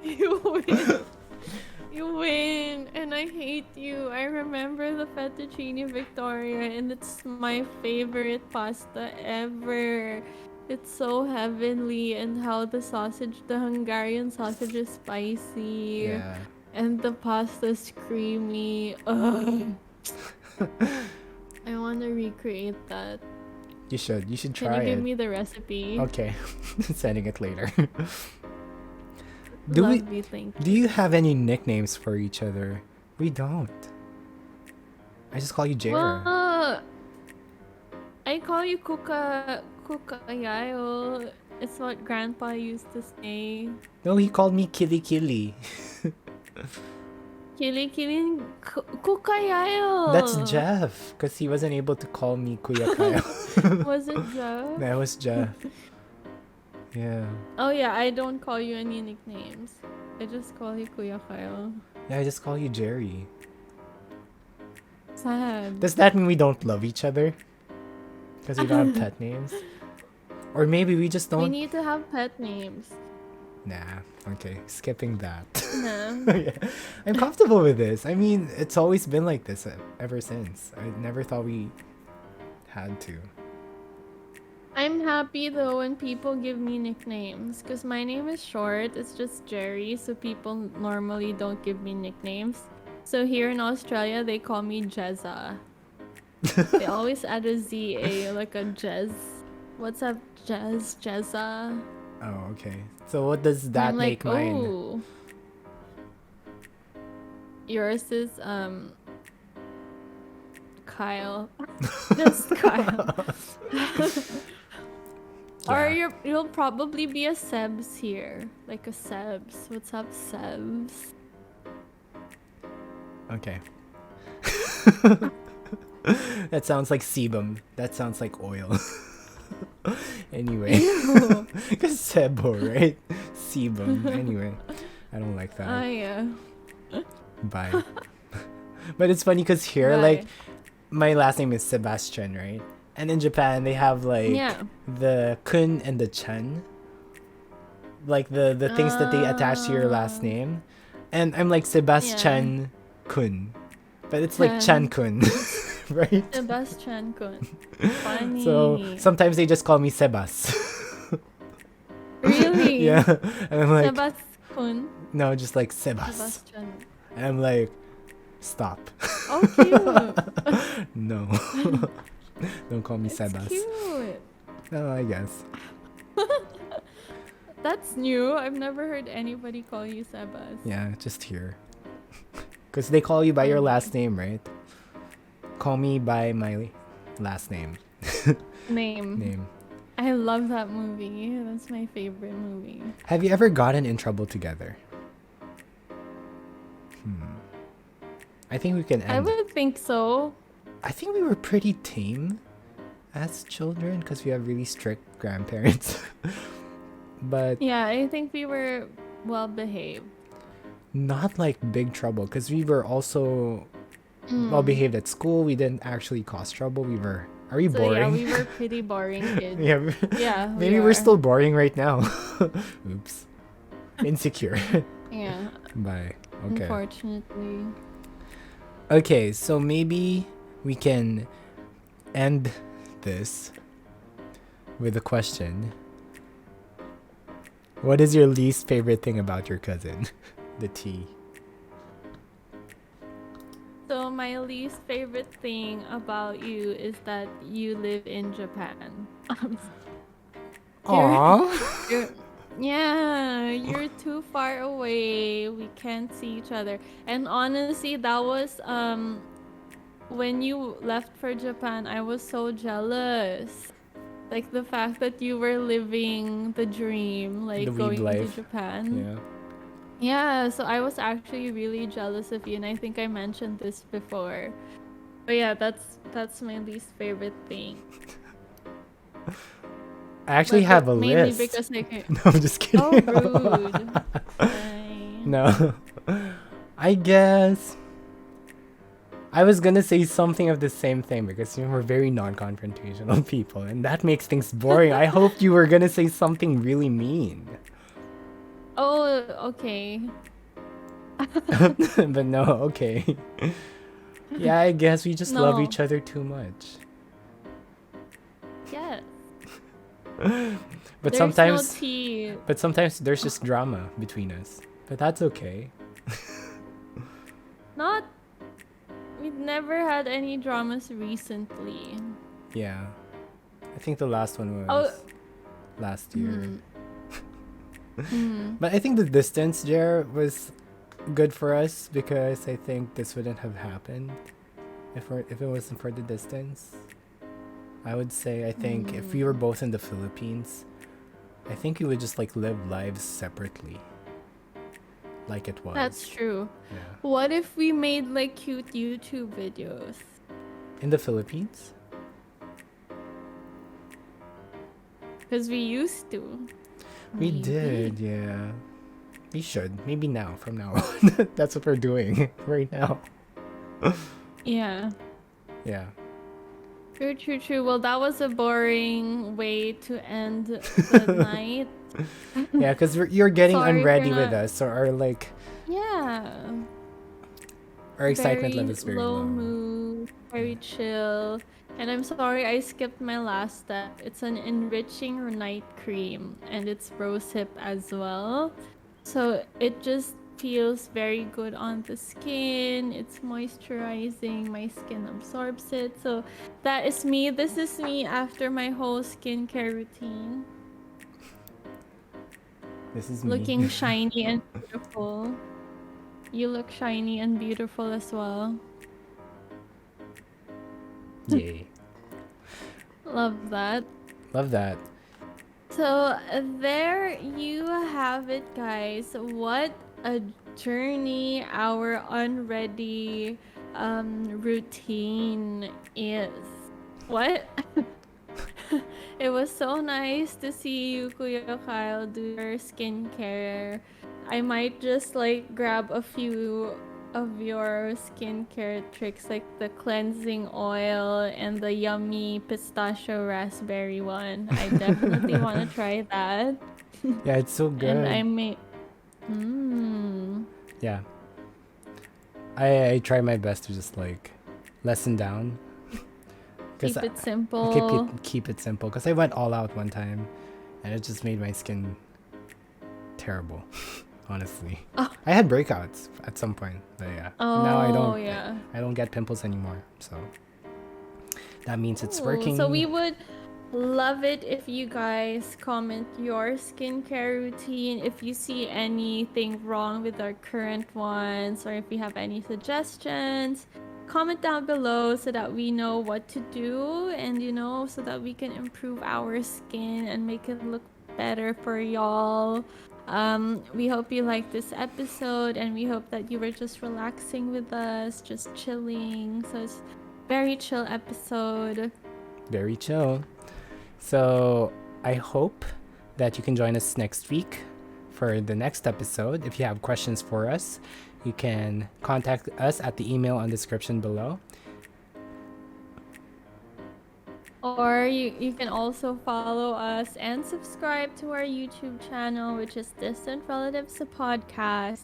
You win. You win. And I hate you. I remember the fettuccine Victoria and it's my favorite pasta ever. It's so heavenly and how the Hungarian sausage is spicy Yeah. and the pasta's creamy. Ugh. I want to recreate that. You should. You should Can try you give it. me the recipe? Okay. Sending it later. Lovely, thank Do you. you have any nicknames for each other? We don't. I just call you Jer. Well, I call you Kukayayo. It's what Grandpa used to say. No, he called me Kili Kili. Kili Kukayayo. That's Jeff, because he wasn't able to call me Kuya Kyle. Was it Jeff? That was Jeff. Yeah. Oh yeah, I don't call you any nicknames. I just call you Kuya Kyle. Yeah, I just call you Jerry. Sad. Does that mean we don't love each other? Because we don't have pet names? Or maybe we just We don't. need to have pet names. Nah, okay, skipping that. Nah. Yeah. I'm comfortable with this. I mean, it's always been like this ever since. I never thought we had to. I'm happy though when people give me nicknames because my name is short. It's just Jerry, so people normally don't give me nicknames. So here in Australia, they call me Jezza. They always add a Z-A, like a Jez. What's up, Jezza? Oh, okay. So what does that I'm make like, mine? oh. Yours is, Kyle. Just Kyle. Or Yeah. you'll probably be a Sebs here. Like a Sebs. What's up, Sebs? Okay. That sounds like sebum. That sounds like oil. Anyway. Ew. Because Sebo, right? Sebum. Anyway. I don't like that. Yeah. Bye. But it's funny because here, Bye. like, my last name is Sebastian, right? And in Japan, they have like Yeah. the kun and the chan, like the things that they attach to your last Ah. name. And I'm like Sebastian Kun. But it's like Chan Kun, right? Sebastian Kun. Funny. So sometimes they just call me Sebas. Really? Yeah. And I'm like, Sebastian. no, just like Sebas. Sebastian. And I'm like, stop. Oh, cute. No. Don't call me Sebas. Cute. No, I guess. That's new. I've never heard anybody call you Sebas. Yeah, just here. Because they call you by your last name, right? Call me by my last name. Name. I love that movie. That's my favorite movie. Have you ever gotten in trouble together? I think we can end. I would think so. I think we were pretty tame as children because we have really strict grandparents. But yeah, I think we were well behaved. Not like big trouble because we were also well behaved at school. We didn't actually cause trouble. Are we boring? Yeah, we were pretty boring kids. Yeah. Maybe we're still boring right now. Oops. Insecure. Yeah. Bye. Okay. Unfortunately. Okay, so maybe we can end this with a question. What is your least favorite thing about your cousin? The T. So my least favorite thing about you is that you live in Japan. Aww. You're too far away. We can't see each other. And honestly, that was when you left for Japan, I was so jealous. Like the fact that you were living the dream, like The going life. to Japan. Yeah. Yeah, so I was actually really jealous of you, and I think I mentioned this before. But yeah, that's my least favorite thing. I actually have a mainly list. Because I can... No, I'm just kidding. Oh, rude. Fine. No. I guess I was gonna say something of the same thing because we're very non-confrontational people, and that makes things boring. I hoped you were gonna say something really mean. Oh, okay. But no, okay. Yeah, I guess we just love No. each other too much. Yes. But There's sometimes no tea. But sometimes there's just drama between us. But that's okay. We've never had any dramas recently. Yeah. I think the last one was last year. But I think the distance, Jer, was good for us because I think this wouldn't have happened if it wasn't for the distance. I would say I think if we were both in the Philippines, I think we would just like live lives separately. Like it was. That's true. Yeah. What if we made like cute YouTube videos? In the Philippines? Because we used to. We Maybe. did, yeah. We should. Maybe now, from now on. That's what we're doing right now. Yeah. Yeah. True. Well, that was a boring way to end the night. Yeah, because you're getting Sorry unready for with not- us, so our excitement level is very low low. mood, very chill. And I'm sorry I skipped my last step. It's an enriching night cream, and it's rosehip as well. So it just feels very good on the skin. It's moisturizing. My skin absorbs it. So that is me. This is me after my whole skincare routine. This is me. Looking shiny and beautiful. You look shiny and beautiful as well. Yay. Love that. Love that. So there you have it, guys. What a journey our Unready routine is. What? It was so nice to see you, Kuya Kyle, do your skincare. I might just like grab a few of your skincare tricks, like the cleansing oil and the yummy pistachio raspberry one. I definitely want to try that. Yeah, it's so good. And I may... Yeah. I try my best to just like lessen down. Keep it simple. Keep it simple. Because I went all out one time, and it just made my skin terrible. Honestly, I had breakouts at some point, but yeah. Now I don't. Yeah. I don't get pimples anymore, so that means it's working. So we would love it if you guys comment your skincare routine, if you see anything wrong with our current ones, or if you have any suggestions. Comment down below so that we know what to do, and so that we can improve our skin and make it look better for y'all. We hope you liked this episode, and we hope that you were just relaxing with us, just chilling. So it's very chill episode. Very chill. So I hope that you can join us next week for the next episode. If you have questions for us, you can contact us at the email on the description below. Or you can also follow us and subscribe to our YouTube channel, which is Distant Relatives, a podcast.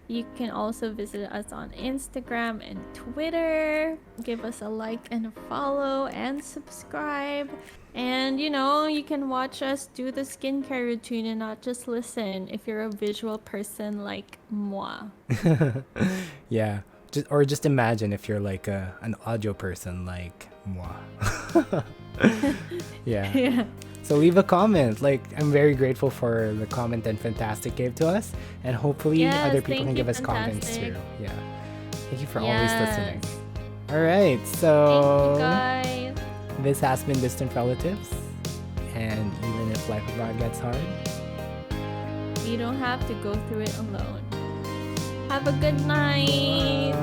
You can also visit us on Instagram and Twitter. Give us a like and a follow and subscribe. And you can watch us do the skincare routine and not just listen if you're a visual person like moi. Yeah. Just imagine if you're like an audio person like moi. Yeah. So leave a comment. Like, I'm very grateful for the comment that Fantastic gave to us, and hopefully other people can give us comments too. Yeah. Thank you for always listening. All right. So thank you guys. This has been Distant Relatives, and even if life abroad gets hard, you don't have to go through it alone. Have a good night.